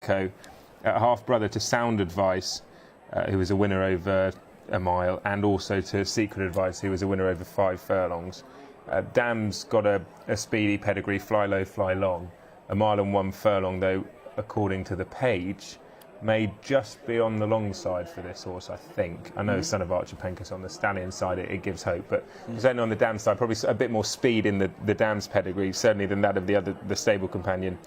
Mexico, half-brother to Sound Advice, who was a winner over a mile, and also to Secret Advice, who was a winner over 5 furlongs. Dam's got a speedy pedigree, fly low, fly long. A mile and 1 furlong, though, according to the page, may just be on the long side for this horse, I think. I know Son of Archer Pencus on the stallion side, it gives hope, but certainly on the Dam side, probably a bit more speed in the Dam's pedigree, certainly than that of the stable companion,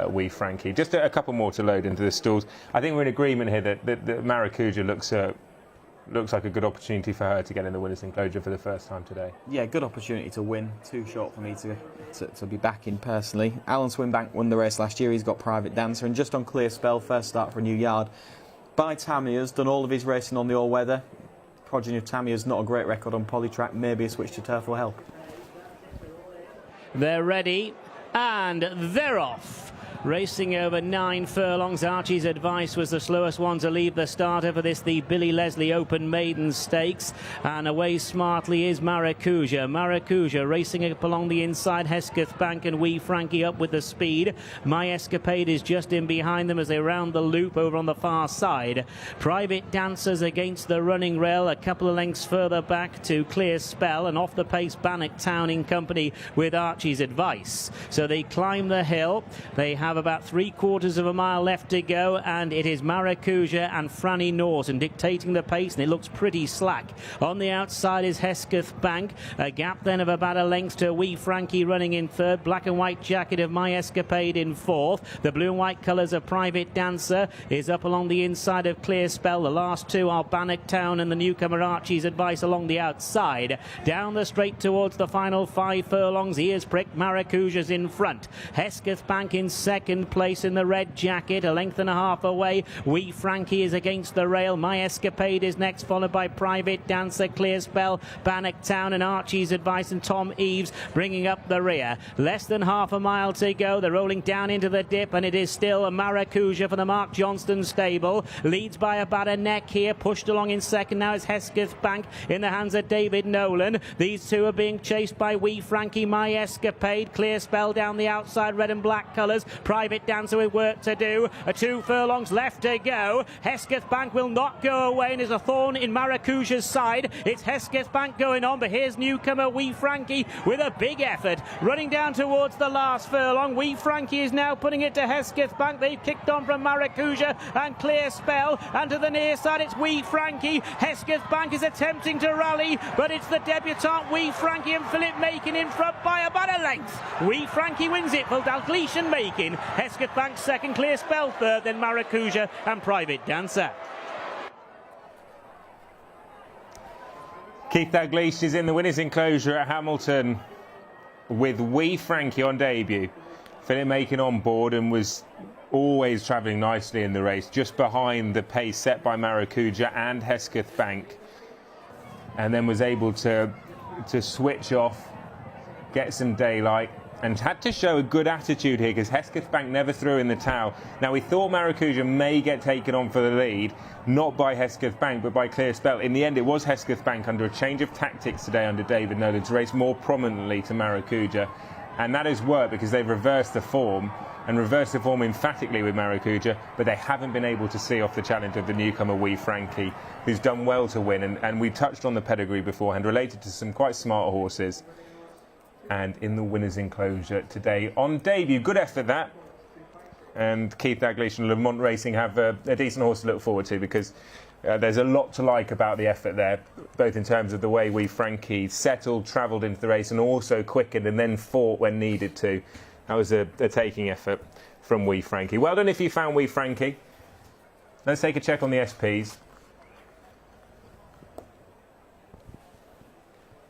Wee Frankie. Just a couple more to load into the stalls. I think we're in agreement here that Maracuja looks like a good opportunity for her to get in the winner's enclosure for the first time today. Yeah, good opportunity to win. Too short for me to be back in personally. Alan Swinbank won the race last year. He's got Private Dancer, and just on Clear Spell, first start for a new yard. By Tamiya's, done all of his racing on the all-weather. Progeny of Tamiya's, not a great record on polytrack. Maybe a switch to turf will help. They're ready, and they're off. Racing over 9 furlongs. Archie's Advice was the slowest one to leave the starter for this, the Billy Leslie Open Maiden Stakes. And away smartly is Maracuja. Maracuja racing up along the inside. Hesketh Bank and Wee Frankie up with the speed. My Escapade is just in behind them as they round the loop over on the far side. Private Dancers against the running rail, a couple of lengths further back to Clear Spell, and off the pace Bannock Town in company with Archie's Advice. So they climb the hill. They have about 3/4 of a mile left to go, and it is Maracuja and Franny Norton dictating the pace, and it looks pretty slack. On the outside is Hesketh Bank, a gap then of about a length to Wee Frankie running in third. Black and white jacket of My Escapade in fourth. The blue and white colours of Private Dancer is up along the inside of Clear Spell. The last two are Bannock Town and the newcomer Archie's Advice along the outside. Down the straight towards the final 5 furlongs, ears pricked, Maracuja's in front. Hesketh Bank in second place in the red jacket, a length and a half away. Wee Frankie is against the rail. My Escapade is next, followed by Private Dancer, Clear Spell, Bannock Town and Archie's Advice, and Tom Eves bringing up the rear. Less than half a mile to go. They're rolling down into the dip, and it is still a Maracuja for the Mark Johnston stable. Leads by about a neck here, pushed along in second. Now is Hesketh Bank in the hands of David Nolan. These two are being chased by Wee Frankie, My Escapade, Clear Spell down the outside, red and black colours. Private Dancer with work to do. 2 furlongs left to go. Hesketh Bank will not go away, and is a thorn in Maracuja's side. It's Hesketh Bank going on, but here's newcomer Wee Frankie with a big effort. Running down towards the last furlong. Wee Frankie is now putting it to Hesketh Bank. They've kicked on from Maracuja and Clear Spell, and to the near side it's Wee Frankie. Hesketh Bank is attempting to rally, but it's the debutant Wee Frankie and Philip Macon in front by about a length. Wee Frankie wins it for Dalgleish and Macon. Hesketh Bank second, Clear Spell third, then Maracuja and Private Dancer. Keith Dalgleish is in the winner's enclosure at Hamilton with Wee Frankie on debut. Philip Macon on board and was always travelling nicely in the race, just behind the pace set by Maracuja and Hesketh Bank, and then was able to switch off, get some daylight, and had to show a good attitude here because Hesketh Bank never threw in the towel. Now, we thought Maracuja may get taken on for the lead, not by Hesketh Bank but by Clear Spell. In the end, it was Hesketh Bank under a change of tactics today under David Nolan to race more prominently to Maracuja, and that has worked because they've reversed the form, and reversed the form emphatically with Maracuja, but they haven't been able to see off the challenge of the newcomer Wee Frankie, who's done well to win, and we touched on the pedigree beforehand, related to some quite smart horses. And in the winner's enclosure today on debut. Good effort, that. And Keith Dalgleish and Lamont Racing have a decent horse to look forward to, because there's a lot to like about the effort there, both in terms of the way Wee Frankie settled, travelled into the race, and also quickened and then fought when needed to. That was a taking effort from Wee Frankie. Well done if you found Wee Frankie. Let's take a check on the SPs.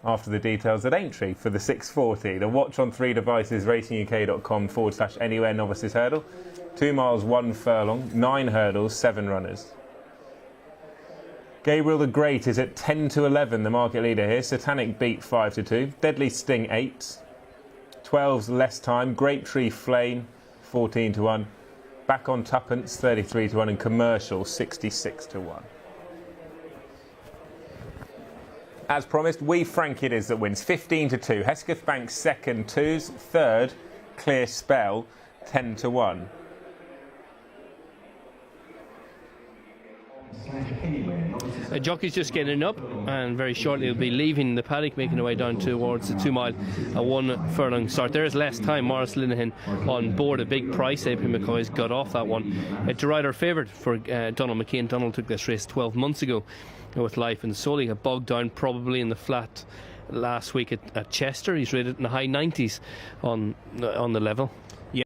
After the details at Aintree for the 640. The watch on 3 devices, racinguk.com/anywhere novices hurdle. 2 miles, 1 furlong, 9 hurdles, 7 runners. Gabriel the Great is at 10-11, the market leader here. Satanic Beat 5-2. Deadly Sting 8. 12's Less Time. Grape Tree Flame 14-1. Back on Tuppence 33-1, and Commercial 66-1. As promised, Wee Frankie it is that wins, 15-2. Hesketh Bank second, 2's third, Clear Spell 10-1. A jockey's just getting up, and very shortly he'll be leaving the paddock, making their way down towards the 2 mile, a 1 furlong start. There is less time. Morris Linehan on board, a big price. AP McCoy's got off that one. To ride our favourite for Donald McKean. Donald took this race 12 months ago with Life and Soul. He got bogged down probably in the flat last week at Chester. He's rated in the high 90s on the level.